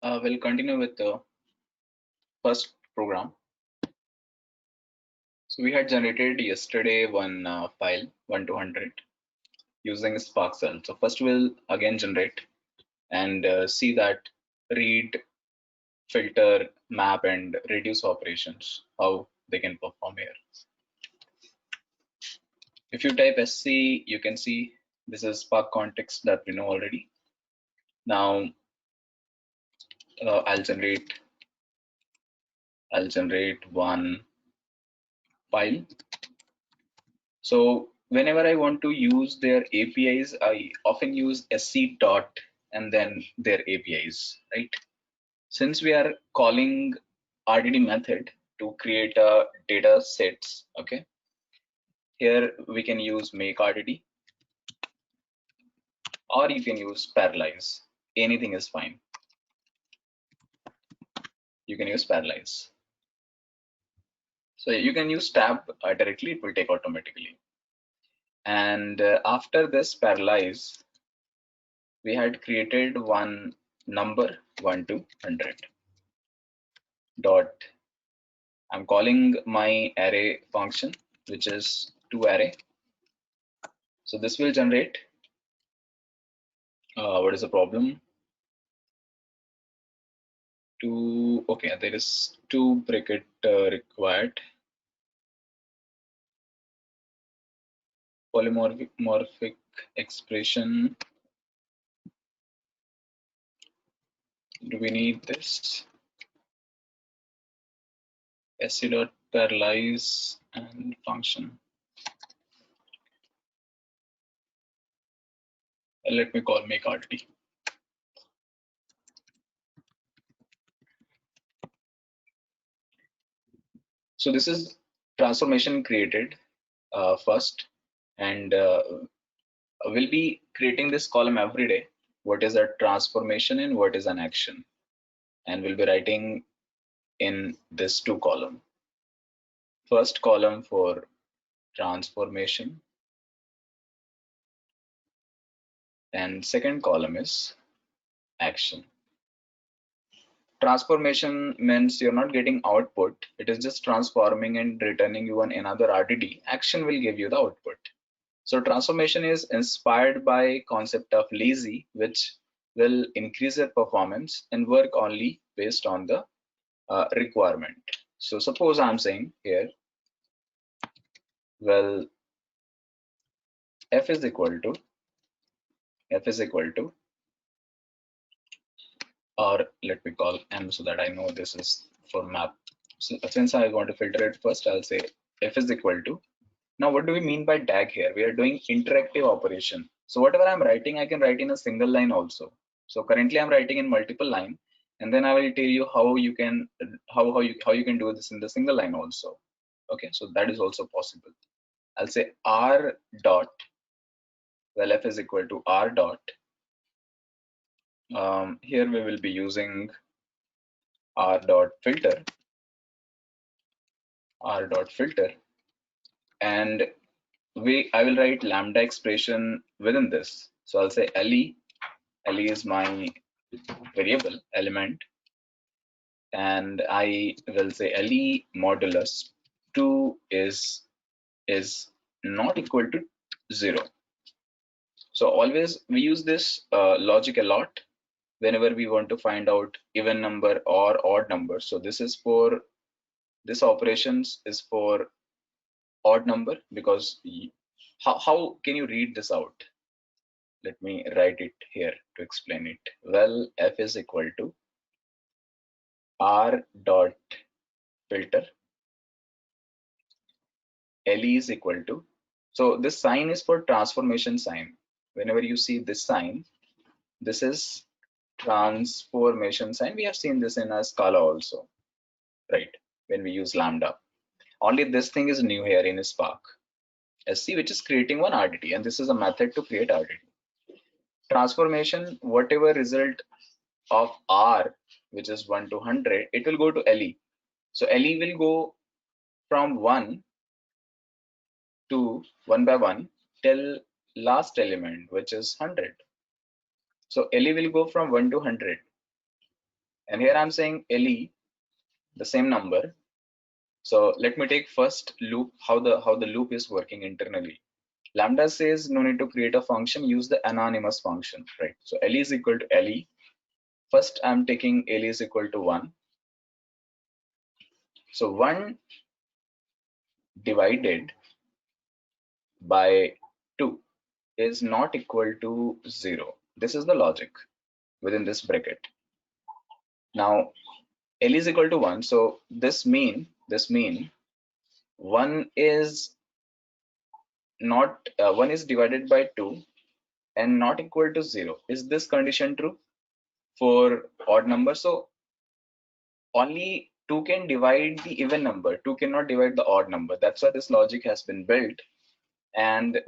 We'll continue with the first program. So we had generated yesterday one file 1 to 100 using Spark Cell. So first we'll again generate and see that read, filter, map, and reduce operations, how they can perform here. If you type SC, you can see this is Spark context that we know already. Now I'll generate one file. So whenever I want to use their APIs, I often use sc dot and then their APIs, right? Since we are calling RDD method to create data sets, okay? Here we can use make RDD, or you can use parallelize. Anything is fine. You can use parallelize. So you can use tab directly, it will take automatically. And after this parallelize, we had created one number 1 to 100 dot. I'm calling my array function, which is toArray. So this will generate. What is the problem? Okay, there is two bracket required. Polymorphic expression. Do we need this? sc dot parallelize and function. Let me call make RDD. So this is transformation created first, and we'll be creating this column every day. What is a transformation and what is an action? And we'll be writing in this two column. First column for transformation, and second column is action. Transformation means you're not getting output, it is just transforming and returning you another RDD. Action will give you the output. So transformation is inspired by concept of lazy, which will increase your performance and work only based on the requirement. So suppose I'm saying here, well, f is equal to, or let me call m so that I know this is for map. So since I want to filter it first, I'll say f is equal to. Now what do we mean by DAG here? We are doing interactive operation. So whatever I'm writing, I can write in a single line also. So currently I'm writing in multiple line, and then I will tell you how you can how you can do this in the single line also. Okay, so that is also possible. I'll say r dot, well, f is equal to r dot. Here we will be using r dot filter, and I will write lambda expression within this. So I'll say le is my variable element, and I will say le modulus 2 is not equal to 0. So always we use this logic a lot whenever we want to find out even number or odd number. So this is for this operations is for odd number, because how can you read this out? Let me write it here to explain it. Well, f is equal to r dot filter, le is equal to, so this sign is for transformation sign. Whenever you see this sign, this is transformation sign. We have seen this in a Scala also, right? When we use lambda. Only this thing is new here in Spark SC, which is creating one RDD, and this is a method to create RDD. Transformation, whatever result of R, which is 1 to 100, it will go to LE. So LE will go from 1 to 1 by 1 till last element, which is 100. So LE will go from 1 to 100. And here I'm saying LE, the same number. So let me take first loop, how the loop is working internally. Lambda says no need to create a function, use the anonymous function, right? So LE is equal to LE. First I'm taking LE is equal to 1. So 1 divided by 2 is not equal to 0. This is the logic within this bracket. Now L is equal to 1, so this mean 1 is not 1 is divided by 2 and not equal to 0. Is this condition true for odd number? So only 2 can divide the even number, 2 cannot divide the odd number. That's why this logic has been built. And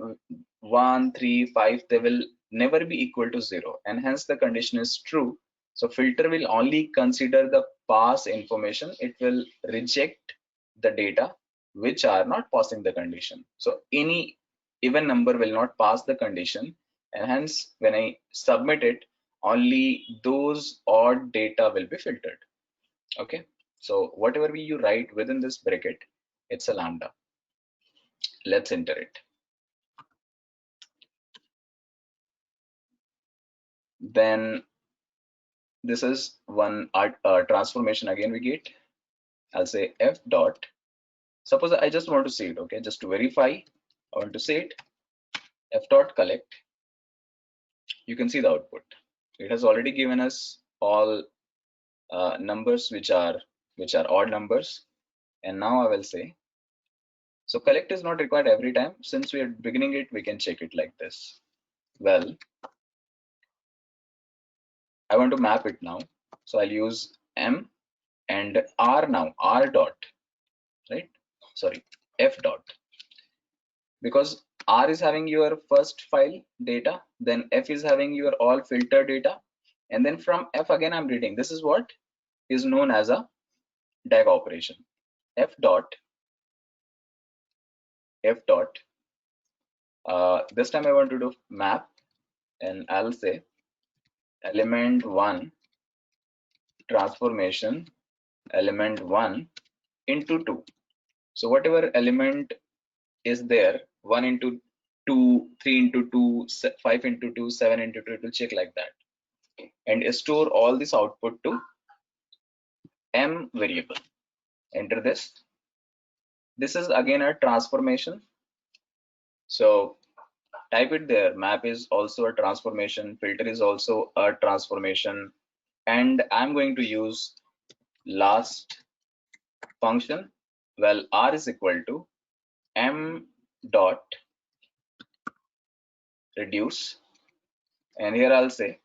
1, 3, 5, they will never be equal to 0, and hence the condition is true. So filter will only consider the pass information. It will reject the data which are not passing the condition. So any even number will not pass the condition, and hence when I submit it, only those odd data will be filtered. Okay, so whatever you write within this bracket, it's a lambda. Let's enter it. Then this is one transformation again we get. I'll say f dot. Suppose I just want to see it, okay, just to verify, I want to say it, f dot collect. You can see the output. It has already given us all numbers which are odd numbers. And now I will say, so collect is not required every time. Since we are beginning it, we can check it like this. Well, I want to map it now. So I'll use m and r now, r dot, right? Sorry, f dot. Because R is having your first file data, then F is having your all filter data, and then from F again I'm reading. This is what is known as a DAG operation. F dot, this time I want to do map, and I'll say element 1 transformation element 1 into 2. So whatever element is there, 1 into 2, 3 into 2, 5 into 2, 7 into 2, it will check like that and store all this output to m variable. Enter this. This is again a transformation. So type it there. Map is also a transformation. Filter is also a transformation. And I'm going to use last function. Well, r is equal to m dot reduce. And here I'll say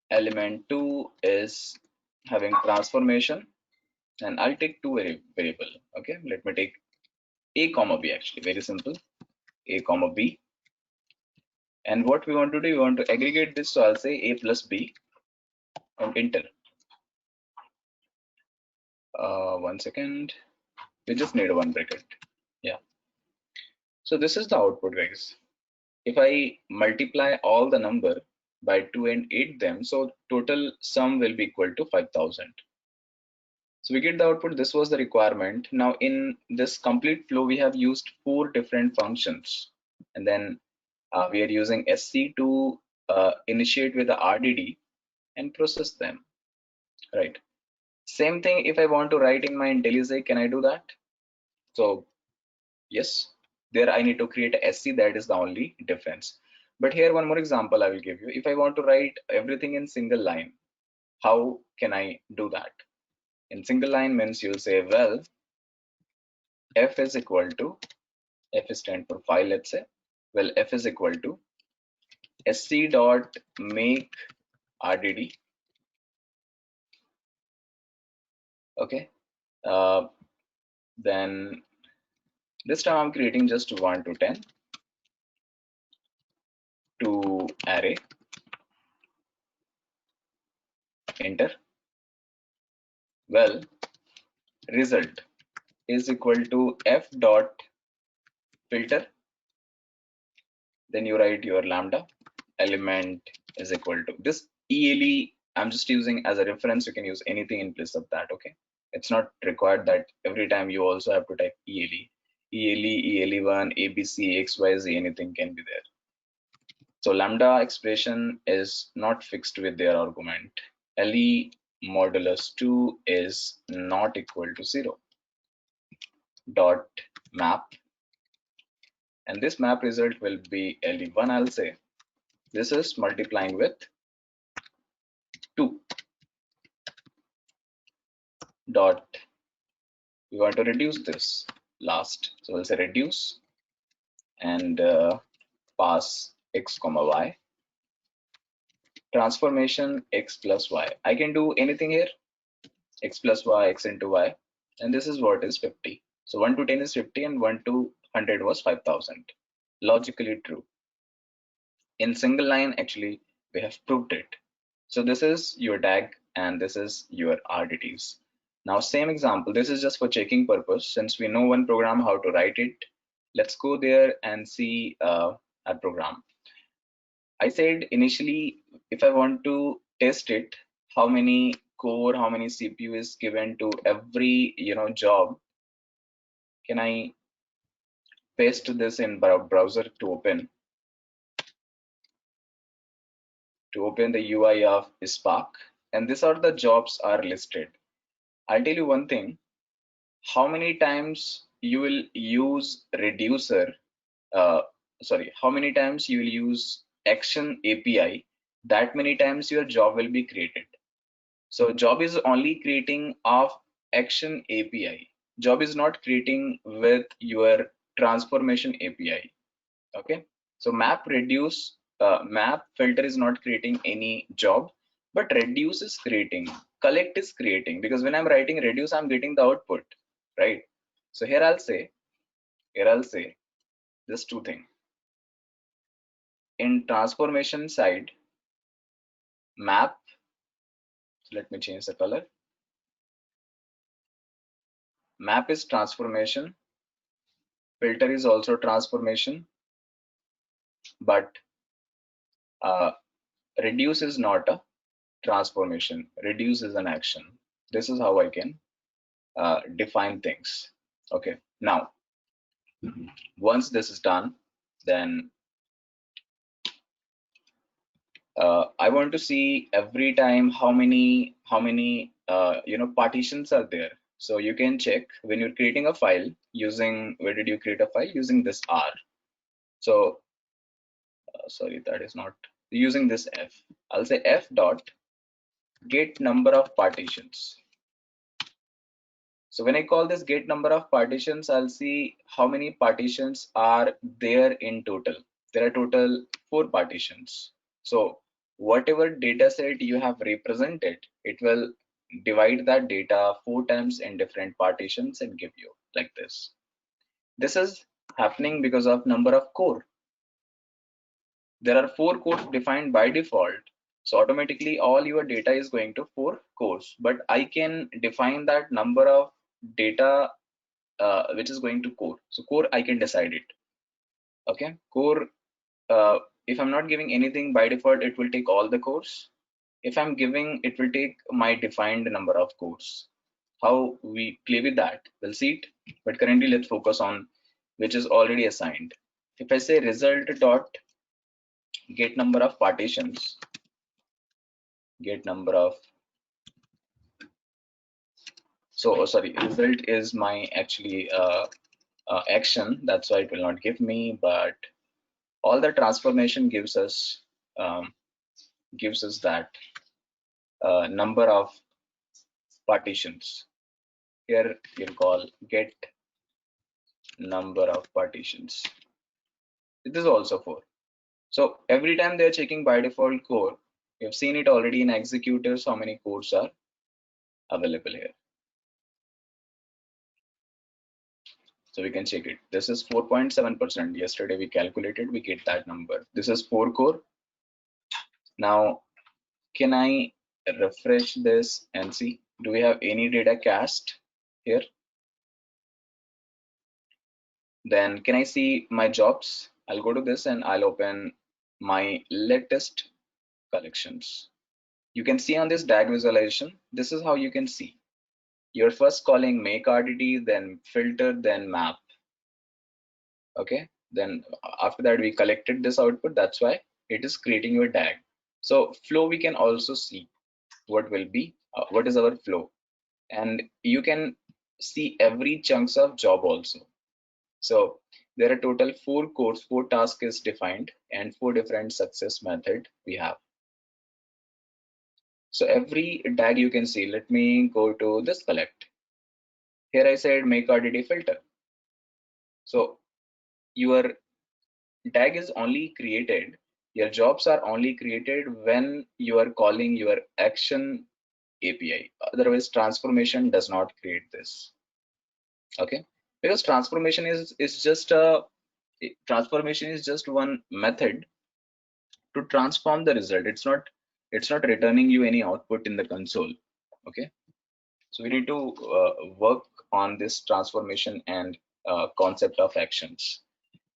element 2 is having transformation. And I'll take two variable. Okay, let me take a comma b, actually very simple, a comma b. And what we want to do, we want to aggregate this, so I'll say a plus b and enter. 1 second, we just need one bracket. Yeah, so this is the output, guys. If I multiply all the number by 2 and 8 them, so total sum will be equal to 5000. So we get the output. This was the requirement. Now in this complete flow, we have used 4 different functions, and then we are using SC to initiate with the RDD and process them, right? Same thing if I want to write in my IntelliJ, can I do that? So yes, there I need to create a SC, that is the only difference. But here one more example I will give you. If I want to write everything in single line, how can I do that? In single line means you'll say, well, F is equal to, F is stand for file, let's say. Well, F is equal to SC dot make RDD. Okay. Then this time I'm creating just 1 to 10 to array. Enter. Well, result is equal to f dot filter. Then you write your lambda element is equal to this ELE I'm just using as a reference. You can use anything in place of that. Okay, it's not required that every time you also have to type ELE, ELE1, ABC, XYZ, anything can be there. So lambda expression is not fixed with their argument. LE modulus 2 is not equal to 0. Dot map, and this map result will be LE1. I'll say this is multiplying with 2. Dot, we want to reduce this last, so we'll say reduce and pass x comma y, transformation x plus y. I can do anything here, x plus y, x into y, and this is what is 50. So 1 to 10 is 50 and 1 to 100 was 5000. Logically true. In single line, actually, we have proved it. So this is your DAG and this is your RDTs. Now same example, this is just for checking purpose. Since we know one program how to write it, let's go there and see our program. I said initially, if I want to test it, how many core, how many CPU is given to every job, can I paste this in browser to open the UI of Spark, and these are the jobs are listed. I'll tell you one thing, how many times you will use reducer, how many times you will use action API, that many times your job will be created. So job is only creating of action API. Job is not creating with your transformation API. Okay, so map filter is not creating any job, but reduce is creating, collect is creating, because when I'm writing reduce, I'm getting the output, right? So here I'll say this two thing. In transformation side, map, let me change the color. Map is transformation, filter is also transformation, but reduce is not a transformation. Reduce is an action. This is how I can define things. Okay, now once this is done, then I want to see every time how many partitions are there. So you can check when you're creating a file using, where did you create a file? Using this R. So sorry, that is not using this F. I'll say F dot get number of partitions. So when I call this get number of partitions, I'll see how many partitions are there in total. There are total 4 partitions. So whatever data set you have represented, it will divide that data 4 times in different partitions and give you like this. This is happening because of number of core. There are 4 cores defined by default. So automatically all your data is going to 4 cores, but I can define that number of data which is going to core. So core, I can decide it. Okay, core, if I'm not giving anything by default, it will take all the cores. If I'm giving, it will take my defined number of cores. How we play with that, we'll see it. But currently let's focus on which is already assigned. If I say result dot get number of partitions, get number of, so sorry, result is my actually action, that's why it will not give me, but all the transformation gives us that number of partitions. Here you'll call get number of partitions. It is also 4. So every time they're checking by default core, you've seen it already in executors how many cores are available here. So we can check it. This is 4.7%. Yesterday we calculated, we get that number. This is 4 core. Now, can I refresh this and see, do we have any data cached here? Then can I see my jobs? I'll go to this and I'll open my latest collections. You can see on this DAG visualization, this is how you can see. You're first calling make RDT, then filter, then map. Okay, then after that we collected this output. That's why it is creating your DAG. So flow, we can also see what will be, what is our flow. And you can see every chunks of job also. So there are total 4 tasks is defined and 4 different success method we have. So every tag you can see, let me go to this collect. Here I said make RDT filter. So your tag is only created, your jobs are only created when you are calling your action API. Otherwise transformation does not create this. Okay, because transformation is just one method to transform the result. It's not returning you any output in the console. Okay, so we need to work on this transformation and concept of actions.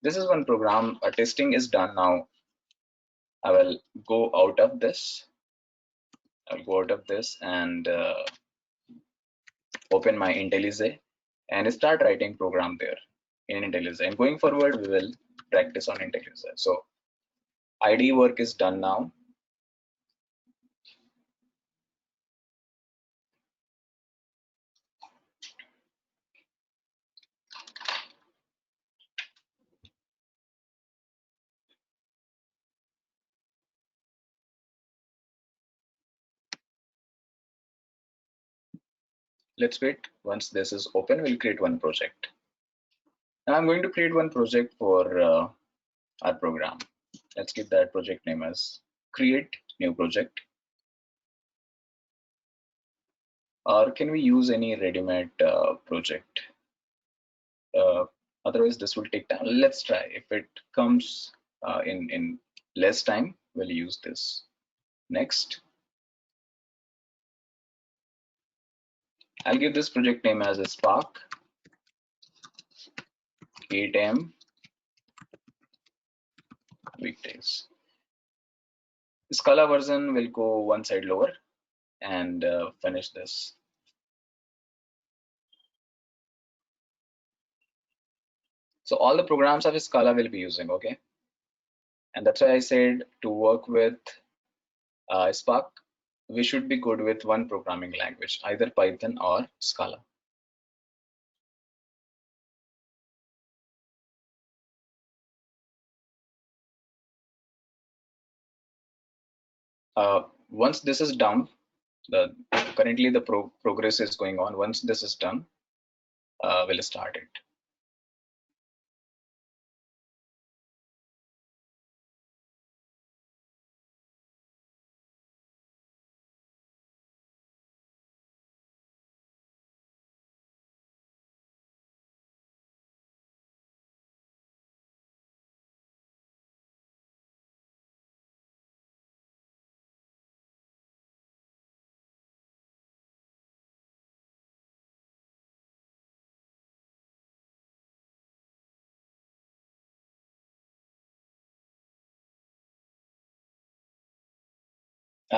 This is one program. Testing is done now. I will go out of this. I'll go out of this and open my IntelliJ and start writing program there in IntelliJ. And going forward, we will practice on IntelliJ. So ID work is done now. Let's wait. Once this is open, we'll create one project. Now I'm going to create one project for our program. Let's give that project name as create new project. Or can we use any ready-made project? Otherwise, this will take time. Let's try. If it comes in less time, we'll use this. Next, I'll give this project name as a Spark 8 a.m. Weekdays. Scala version will go one side lower and finish this. So all the programs of Scala will be using, okay? And that's why I said to work with Spark, we should be good with one programming language, either Python or Scala. Once this is done, currently the progress is going on. Once this is done, we'll start it.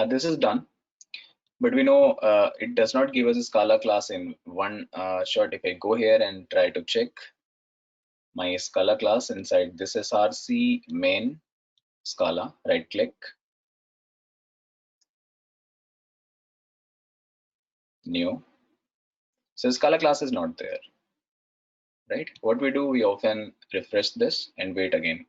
This is done, but we know it does not give us a Scala class in one shot. If I go here and try to check my Scala class inside this src main Scala, right click, new. So Scala class is not there, right? What we do, we often refresh this and wait again.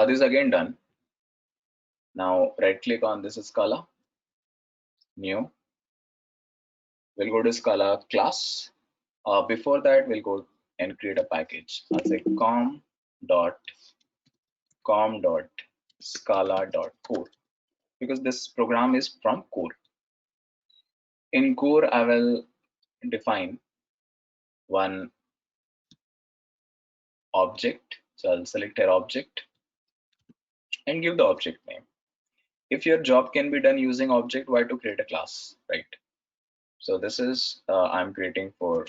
This is again done. Now right click on this Scala, new. We'll go to Scala class Before that, we'll go and create a package. I'll say com.scala.core because this program is from core. In core, I will define one object. So I'll select an object and give the object name. If your job can be done using object, why to create a class, right? So this is I'm creating for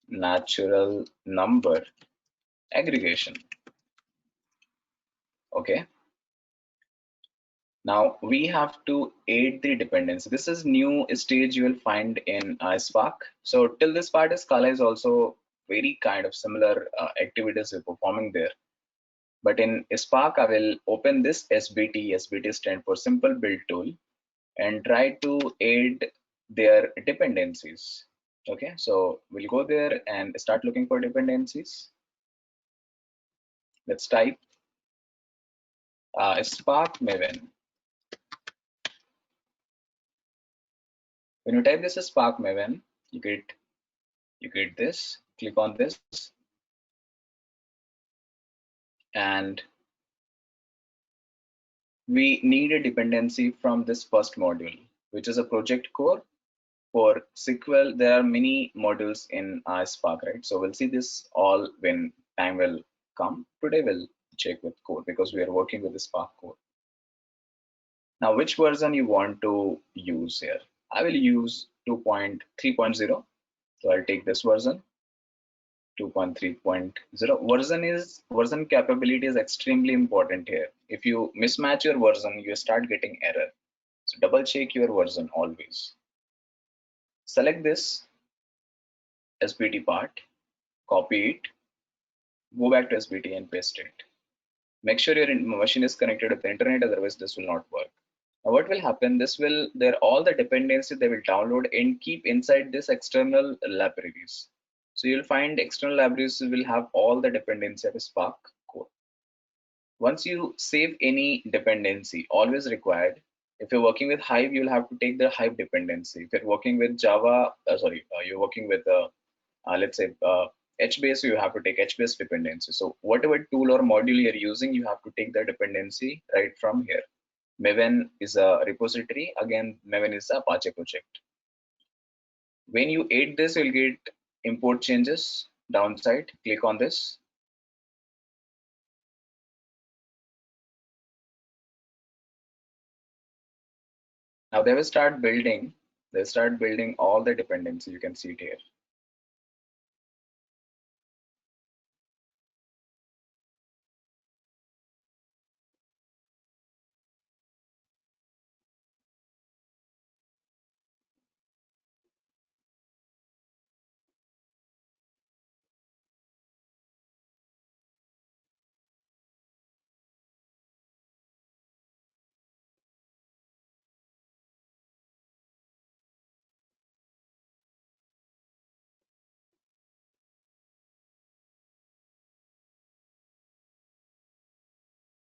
natural number aggregation. Okay. Now we have to add the dependency. This is new stage you will find in Spark. So till this part, Scala is also very kind of similar activities we're performing there. But in Spark, I will open this SBT. SBT stands for Simple Build Tool, and try to add their dependencies. Okay, so we'll go there and start looking for dependencies. Let's type Spark Maven. When you type this Spark Maven, you get this. Click on this, and we need a dependency from this first module, which is a project core. For SQL, there are many modules in Spark, right? So we'll see this all when time will come. Today we'll check with core because we are working with the Spark core. Now, which version you want to use here? I will use 2.3.0. So I'll take this version, 2.3.0. Version capability is extremely important here. If you mismatch your version, you start getting error. So double check your version always. Select this SBT part, copy it, go back to SBT and paste it. Make sure your machine is connected to the internet, otherwise this will not work. Now what will happen, there all the dependencies they will download and keep inside this external libraries. So you'll find external libraries will have all the dependency of Spark core. Once you save any dependency, always required, if you're working with Hive, you'll have to take the Hive dependency. If you're working with Java, you're working with let's say HBase, you have to take HBase dependency. So whatever tool or module you're using, you have to take the dependency right from here. Maven is a repository. Again, Maven is a Apache project. When you add this, you'll get import changes downside. Click on this. Now they will start building. They start building all the dependency. You can see it here.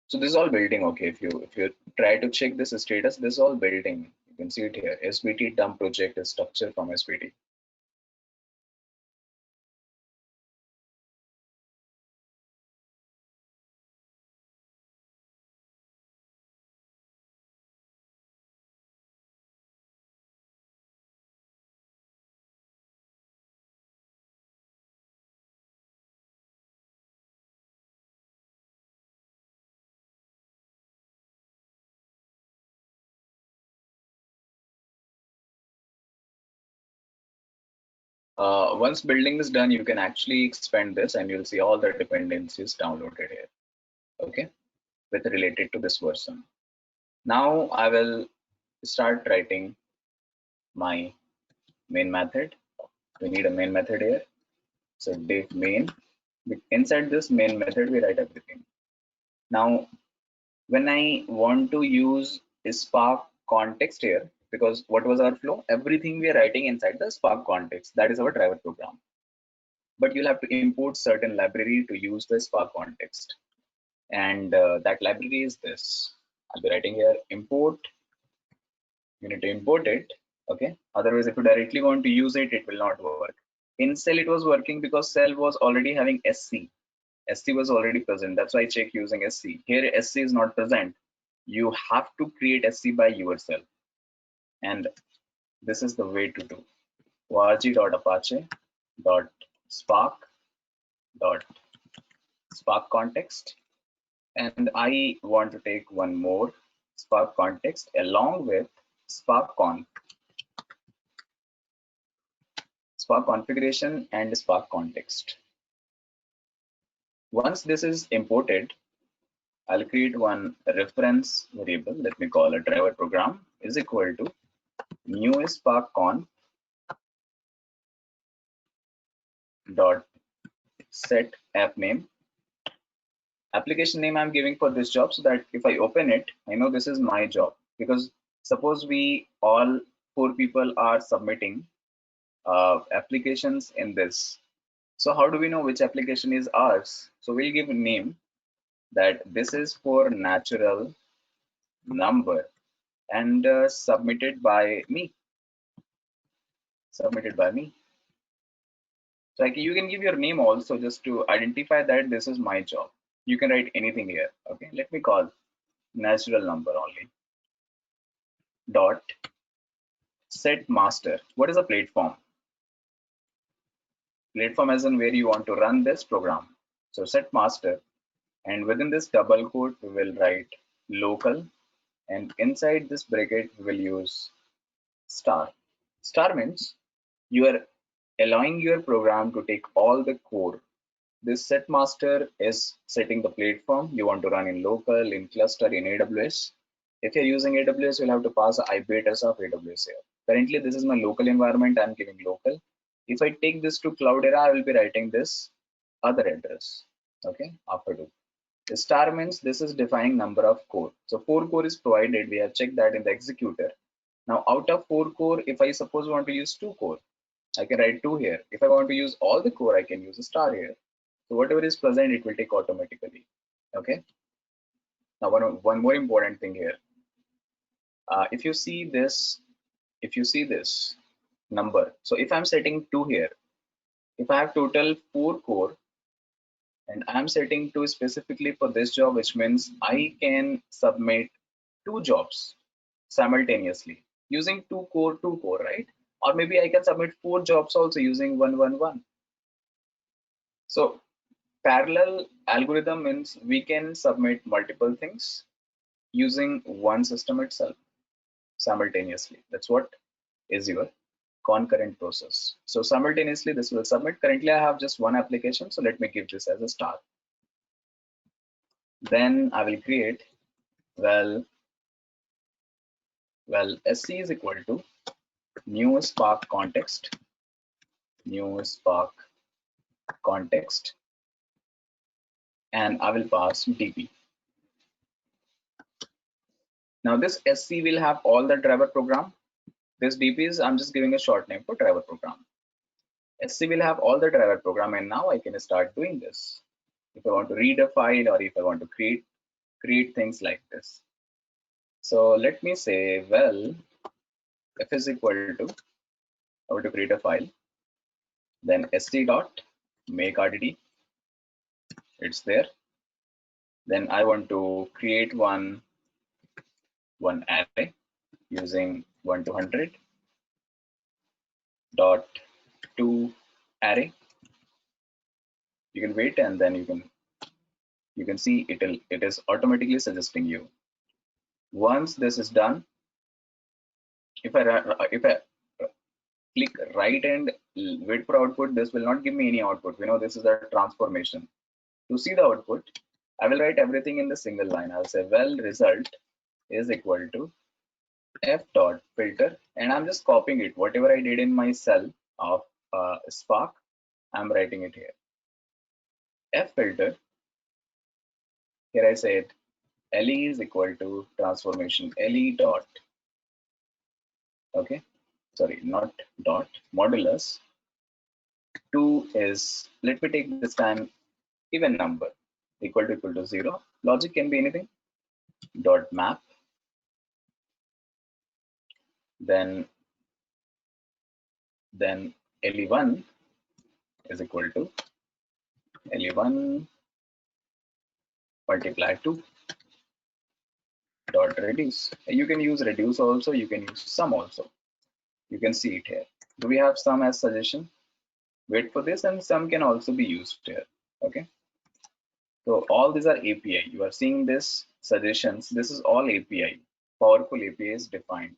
So this is all building. Okay, if you try to check this status, this is all building. You can see it here. SBT dump project is structure from SBT. Once building is done, you can actually expand this and you'll see all the dependencies downloaded here. Okay, with related to this version. Now I will start writing my main method. We need a main method here. So div main. Inside this main method, we write everything. Now, when I want to use Spark context here, because what was our flow? Everything we are writing inside the Spark context. That is our driver program. But you'll have to import certain library to use the Spark context. And that library is this. I'll be writing here import. You need to import it. Okay. Otherwise, if you directly want to use it, it will not work. In cell it was working because cell was already having SC. SC was already present. That's why I check using SC. Here SC is not present. You have to create SC by yourself. And this is the way to do. org.apache.spark context. And I want to take one more Spark context along with Spark configuration and Spark context. Once this is imported, I'll create one reference variable. Let me call a driver program is equal to new Spark conf dot set app name. Application name I'm giving for this job so that if I open it, I know this is my job. Because suppose we all 4 people are submitting applications in this. So how do we know which application is ours? So we'll give a name that this is for natural number and submitted by me. Submitted by me. So like you can give your name also just to identify that this is my job. You can write anything here. Okay, let me call natural number only. Dot set master. What is a platform? Platform as in where you want to run this program. So set master, and within this double quote we will write local, and inside this bracket we will use star. Star means you are allowing your program to take all the core. This set master is setting the platform you want to run in local, in cluster, in AWS. If you're using AWS, you'll have to pass the IP address of AWS here. Currently, this is my local environment. I'm giving local. If I take this to Cloudera, I will be writing this other address. Okay, after do. The star means this is defining number of core. So 4 core is provided. We have checked that in the executor. Now out of 4 core, if I suppose want to use 2 core, I can write 2 here. If I want to use all the core, I can use a star here. So whatever is present, it will take automatically. Okay. Now one more important thing here. If you see this number, so if I'm setting 2 here, if I have total 4 core and I'm setting 2 specifically for this job, which means I can submit 2 jobs simultaneously using 2 core, right? Or maybe I can submit 4 jobs also using 111. So parallel algorithm means we can submit multiple things using one system itself simultaneously. That's what is your concurrent process. So simultaneously this will submit. Currently I have just one application, so let me give this as a star. Then I will create well SC is equal to new Spark context, and I will pass DP. Now this SC will have all the driver program. This DP is, I'm just giving a short name for driver program. SC will have all the driver program, and now I can start doing this. If I want to read a file or if I want to create things like this. So let me say, well, f is equal to, I want to create a file, then sc dot make rdd, it's there. Then I want to create one array using 1 to 100 dot to array. You can wait and then you can see it is automatically suggesting you. Once this is done, if I click right and wait for output, this will not give me any output. We know this is a transformation. To see the output, I will write everything in the single line. I'll say well result is equal to f dot filter, and I'm just copying it. Whatever I did in my cell of Spark, I'm writing it here. F filter. Here I said LE is equal to transformation LE dot. Okay, sorry, not dot, modulus. 2 is, let me take this time even number, equal to 0. Logic can be anything. Dot map. Then LE1 is equal to le1 multiply 2 dot reduce. You can use reduce also, you can use sum also. You can see it here. Do we have sum as suggestion? Wait for this, and sum can also be used here. Okay. So all these are API. You are seeing this suggestions. This is all API. Powerful API is defined.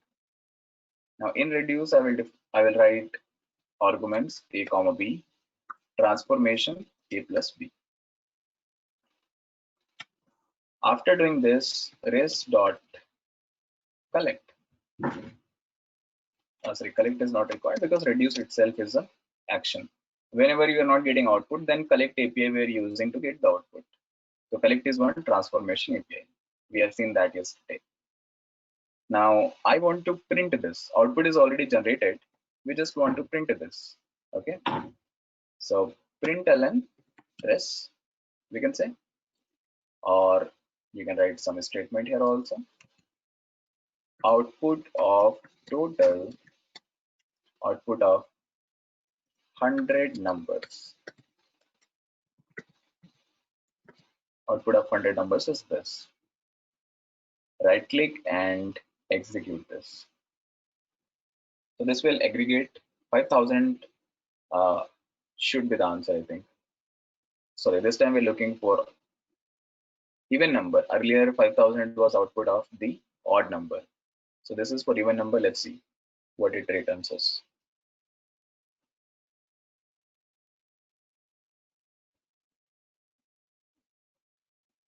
Now in reduce, I will write arguments a comma b, transformation a plus b. After doing this, res dot collect. Sorry, collect is not required because reduce itself is a action. Whenever you are not getting output, then collect API we are using to get the output. So collect is one, transformation API. We have seen that yesterday. Now I want to print this. Output is already generated. We just want to print this. Okay. So println res, we can say, or you can write some statement here also. Output of total, output of 100 numbers. Output of 100 numbers is this. Right click and execute this. So this will aggregate 5,000 should be the answer, I think. Sorry, this time we're looking for even number. Earlier 5,000 was output of the odd number. So this is for even number. Let's see what it returns us.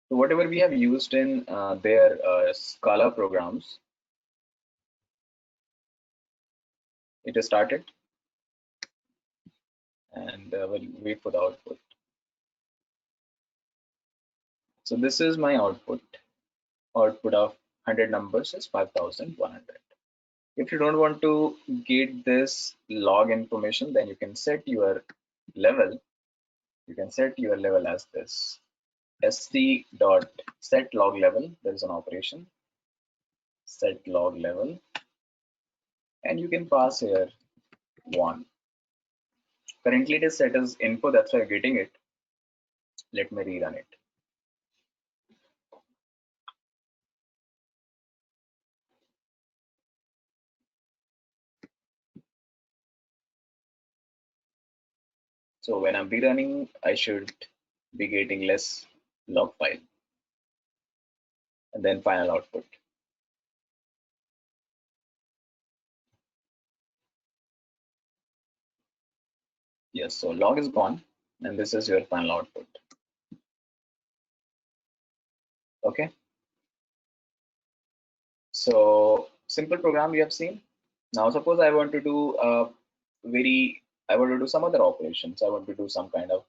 So whatever we have used in their Scala programs, it is started, and we'll wait for the output. So this is my output. Output of 100 numbers is 5,100. If you don't want to get this log information, then you can set your level. You can set your level as this. Sc dot set log level. There is an operation. Set log level, and you can pass here 1. Currently it is set as info, that's why I'm getting it. Let me rerun it. So when I'm rerunning, I should be getting less log file, and then final output. Yes, so log is gone, and this is your final output. Okay. So simple program we have seen. Now suppose I want to do I want to do some other operations. I want to do some kind of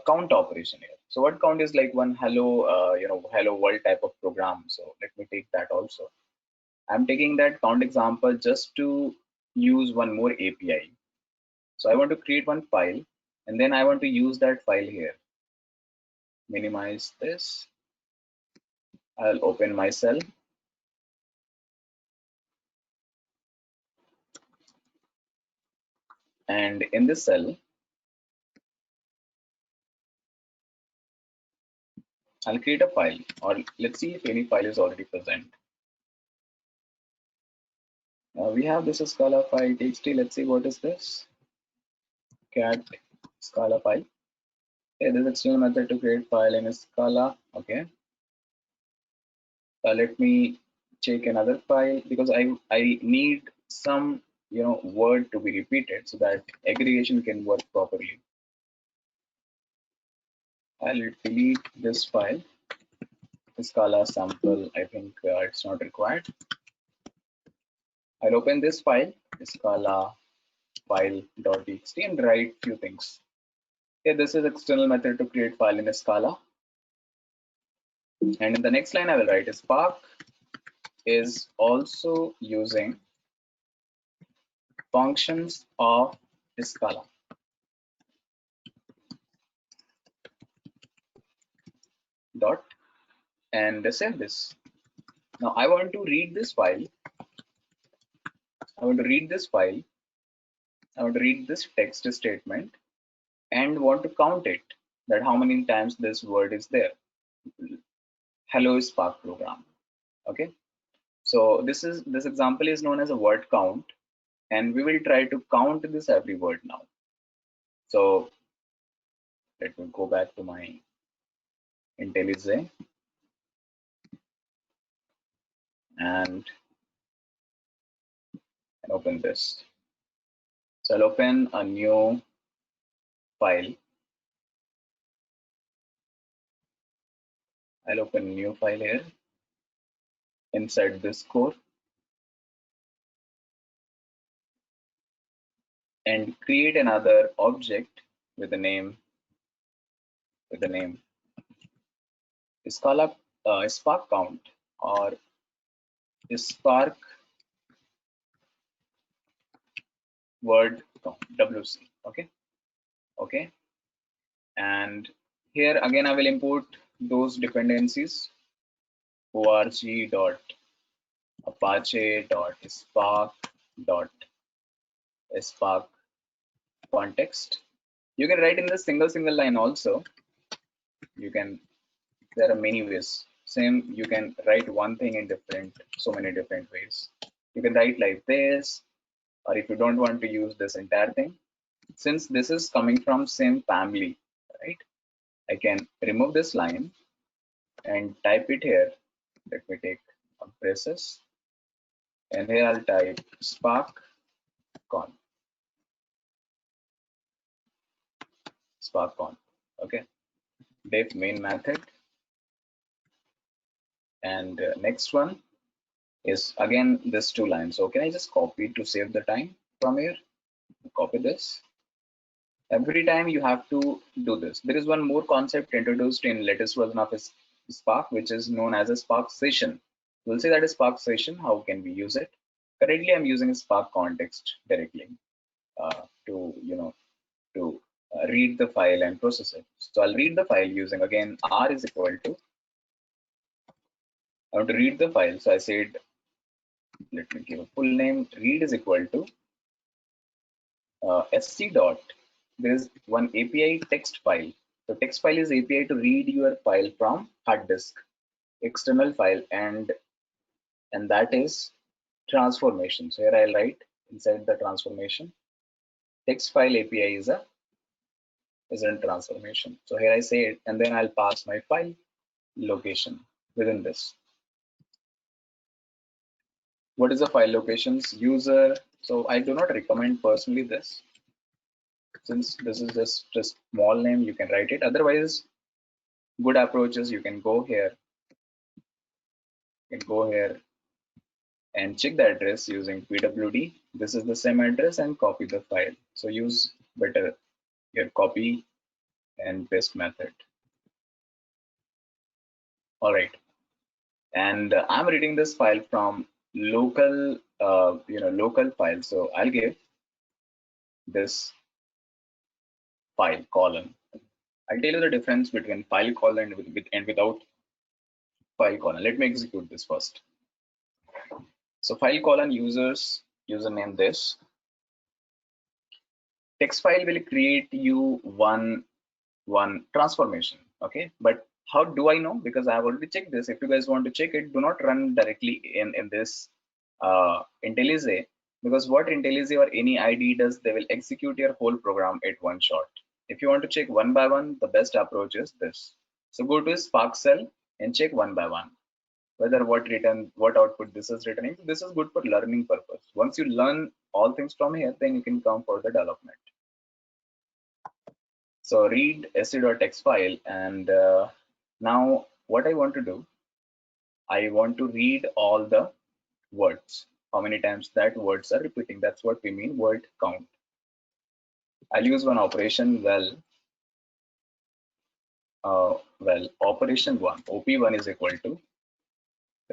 count operation here. So what count is like one hello, hello world type of program. So let me take that also. I'm taking that count example just to use one more API. So I want to create one file, and then I want to use that file here. Minimize this. I'll open my cell. And in this cell, I'll create a file, or let's see if any file is already present. We have this Scala file txt. Let's see what is this. Cat Scala file. Okay, this is external method to create file in Scala. Okay. Let me check another file because I need some word to be repeated so that aggregation can work properly. I'll delete this file. Scala sample. I think it's not required. I'll open this file, Scala file.txt, and write few things. Okay, this is external method to create file in Scala. And in the next line, I will write Spark is also using functions of Scala. Dot and save this. Now I want to read this file. I want to read this text statement, and want to count it, that how many times this word is there. Hello Spark program. Okay. So this example is known as a word count, and we will try to count this every word now. So let me go back to my IntelliJ and open this. So I'll open a new file. I'll open a new file here inside this core and create another object with the name Spark count or Spark word count WC. Okay. And here again I will import those dependencies org.apache.spark.spark context. You can write in the single line also. There are many ways. Same, you can write one thing in so many different ways. You can write like this, or if you don't want to use this entire thing, since this is coming from same family, right? I can remove this line and type it here. Let me take a braces, and here I'll type spark con. Okay. Def main method, and next one is again this two lines. So can I just copy to save the time from here? Copy this. Every time you have to do this. There is one more concept introduced in latest version of Spark, which is known as a Spark session. We'll see that is Spark session. How can we use it? Currently, I'm using a Spark context directly to read the file and process it. So I'll read the file using again R is equal to. I want to read the file. So I said, let me give a full name. Read is equal to sc dot. There is one API text file. So text file is API to read your file from hard disk, external file, and that is transformation. So here I'll write inside the transformation. Text file API is a transformation. So here I say it, and then I'll pass my file location within this. What is the file locations? User. So I do not recommend personally this. Since this is just a small name, you can write it. Otherwise, good approaches, you can go here. And check the address using pwd. This is the same address, and copy the file. So use better your copy and paste method. All right. And I'm reading this file from local file. So I'll give this file colon. I'll tell you the difference between file colon and without file colon. Let me execute this first. So file colon username this. Text file will create you one transformation. Okay, but how do I know? Because I have already checked this. If you guys want to check it, do not run directly in this IntelliJ, because what IntelliJ or any IDE does, they will execute your whole program at one shot. If you want to check one by one, the best approach is this. So go to Spark cell and check one by one whether what output this is returning. This is good for learning purpose. Once you learn all things from here, then you can come for the development. So read sc.txt file, and now what I want to do, I want to read all the words, how many times that words are repeating. That's what we mean word count. I'll use one operation. Operation 1, op1 is equal to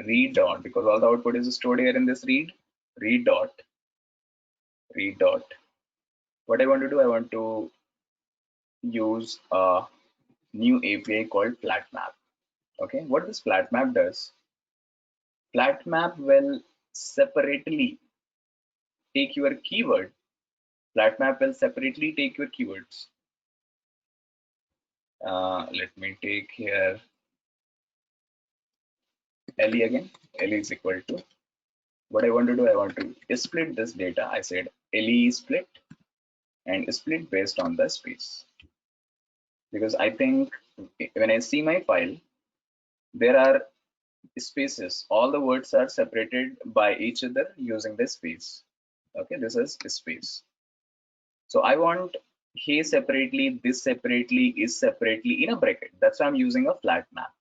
read dot, because all the output is stored here in this read dot. What I want to do, I want to use a new API called flat map. Okay, what this flat map does, flat map will separately take your keyword. Flat map will separately take your keywords. Let me take here LE again. LE is equal to, what I want to do, I want to split this data. I said LE split and split based on the space. Because I think when I see my file, there are spaces. All the words are separated by each other using the space. Okay, this is space. So I want he separately, this separately, is separately in a bracket. That's why I'm using a flat map.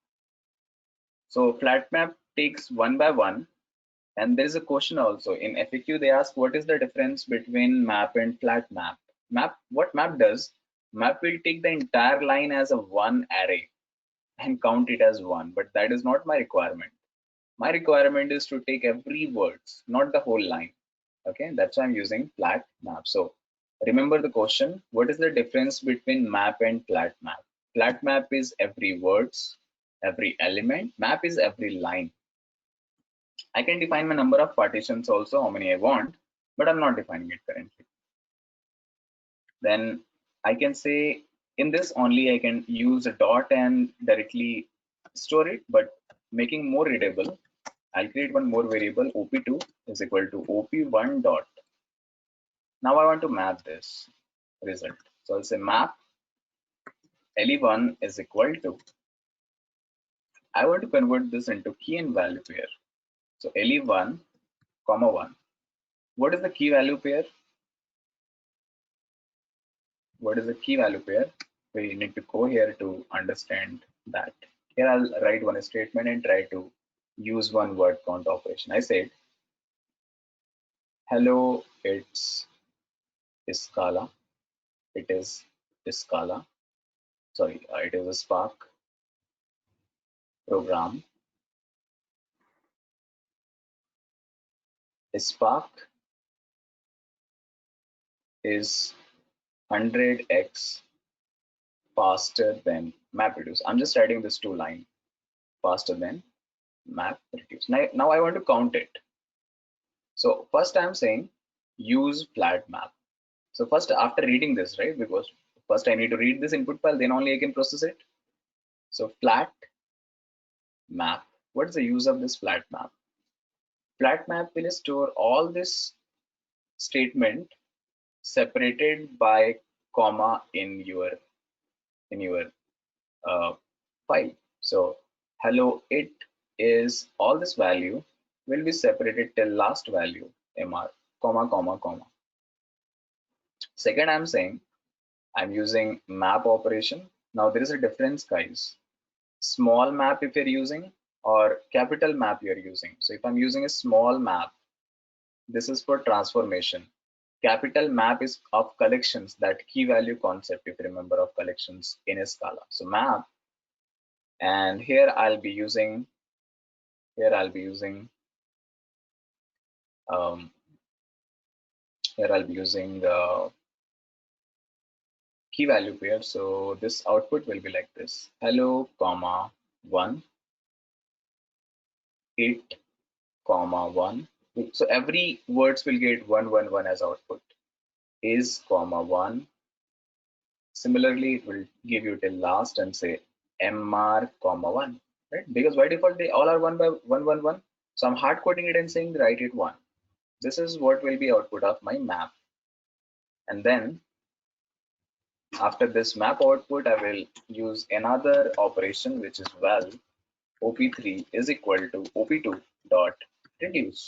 So flat map takes one by one. And there is a question also in FAQ. They ask what is the difference between map and flat map. What map does? Map will take the entire line as a one array and count it as one, but that is not my requirement. My requirement is to take every words, not the whole line. Okay, that's why I'm using flat map. So remember the question, what is the difference between map and flat map? Flat map is every words, every element. Map is every line. I can define my number of partitions also, how many I want, but I'm not defining it currently. Then I can say in this only I can use a dot and directly store it, but making more readable, I'll create one more variable, op2 is equal to op1 dot. Now I want to map this result. So I'll say map le1 is equal to, I want to convert this into key and value pair. So le1 comma 1. What is the key value pair? What is the key value pair? We need to go here to understand that. Here I'll write one statement and try to use one word count operation. I said, hello, it's Scala. It is Scala. Sorry, it is a Spark program. Spark is 100x faster than MapReduce. I'm just writing this two line, faster than MapReduce. Now I want to count it. So first I'm saying use flat map. So first after reading this, right, because first I need to read this input file, then only I can process it. So flat map, what is the use of this flat map? Flat map will store all this statement separated by comma in your uh, file. So hello, it is all this value will be separated till last value mr comma comma comma. Second, I'm saying I'm using map operation. Now there is a difference, guys. Small map if you're using or capital map you're using. So if I'm using a small map, this is for transformation. Capital map is of collections, that key value concept, if you remember, of collections in a Scala. So map, and here I'll be using um, key value pair. So this output will be like this: hello, comma 1, it, comma 1. So every words will get 111 as output. Is, comma 1. Similarly, it will give you till last and say mr, comma 1. Right? Because by default they all are 1 by 111. So I'm hard coding it and saying write it 1. This is what will be output of my map. And then after this map output, I will use another operation which is val op3 is equal to op2 dot reduce.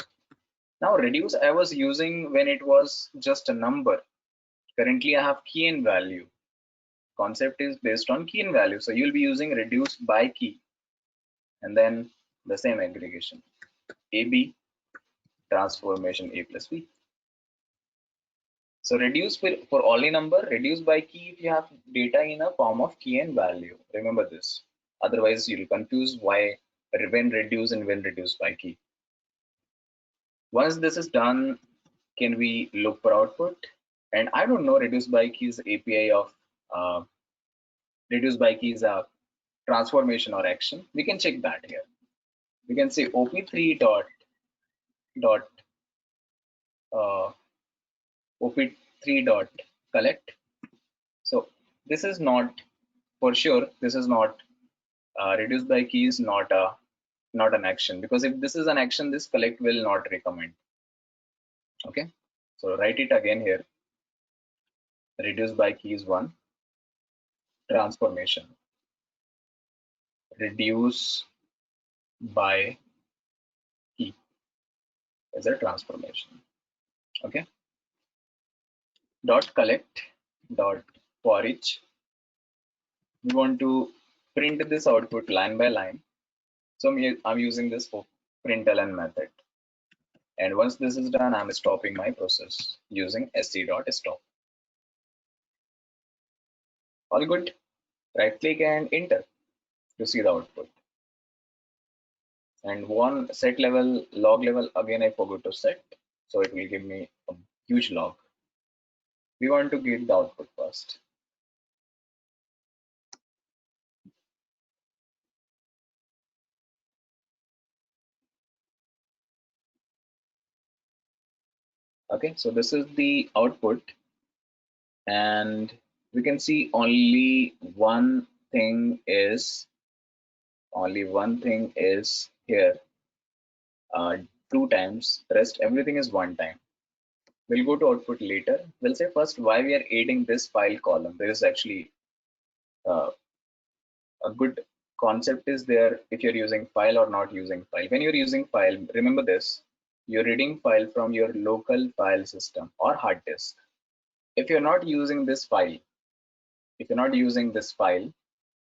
Now reduce I was using when it was just a number. Currently I have key and value. Concept is based on key and value. So you'll be using reduce by key and then the same aggregation. AB transformation A plus B. So reduce for only number, reduce by key if you have data in a form of key and value. Remember this. Otherwise you'll confuse why when reduce and when reduce by key. Once this is done, can we look for output? And I don't know, reduce by key is API of reduce by key is a transformation or action. We can check that here. We can say op3 dot op3 dot collect. So this is not for sure this is not reduce by key is not an action, because if this is an action, this collect will not recommend. Okay, so write it again here. Reduce by key is one. Transformation. Reduce by key is a transformation. Okay. Dot collect dot for each. We want to print this output line by line. So I'm using this for println method. And once this is done, I'm stopping my process using sc.stop. All good. Right click and enter to see the output. And one set level, log level, again I forgot to set. So it will give me a huge log. We want to get the output first. Okay, so this is the output, and we can see only one thing is here, 2 times, rest everything is 1 time. We'll go to output later. We'll say first why we are adding this file column. There is actually uh, a good concept is there if you're using file or not using file. When you're using file, remember this, you're reading file from your local file system or hard disk. If you're not using this file,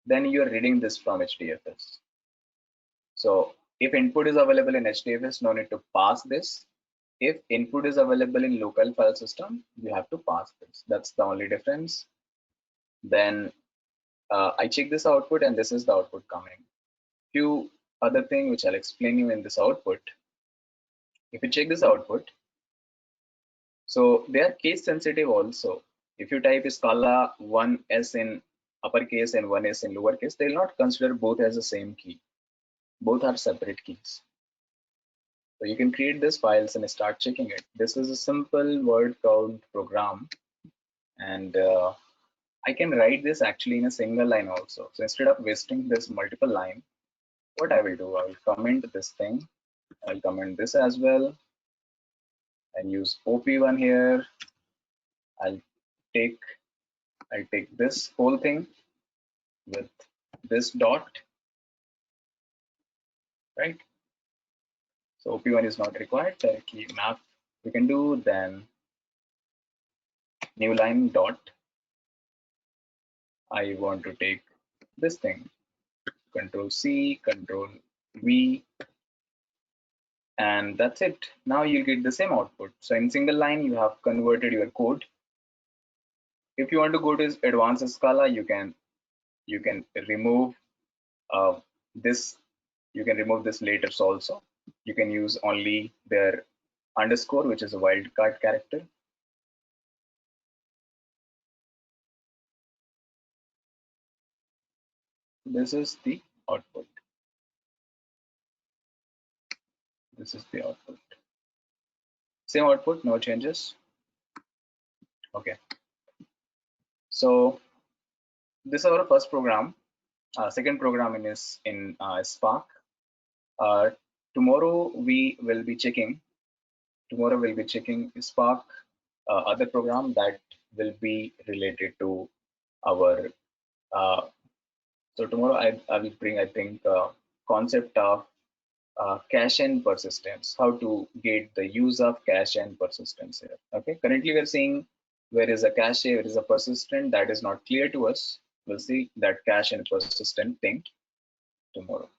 then you're reading this from HDFS. So if input is available in HDFS, no need to pass this. If input is available in local file system, you have to pass this. That's the only difference. Then I check this output, and this is the output coming. Few other thing which I'll explain you in this output. If you check this output, so they are case sensitive also. If you type Scala 1s in uppercase and 1s in lowercase, they will not consider both as the same key. Both are separate keys. So you can create these files and start checking it. This is a simple word count program, and I can write this actually in a single line also. So instead of wasting this multiple line, what I will do, I will comment this thing. I'll comment this as well and use OP1 here. I'll take this whole thing with this dot, right? So OP1 is not required. Directly map we can do, then new line dot. I want to take this thing, Control C, Control V, and that's it. Now you'll get the same output. So in single line, you have converted your code. If you want to go to advanced Scala, you can remove this. You can remove this later also. You can use only their underscore, which is a wildcard character. This is the output. This is the output. Same output, no changes. Okay. So this is our first program. Second program is in Spark. Tomorrow we'll be checking Spark other program that will be related to our. So tomorrow I will bring, I think, concept of cache and persistence, how to get the use of cache and persistence here. Okay, currently we are seeing where is a cache, where is a persistent, that is not clear to us. We'll see that cache and persistent thing tomorrow.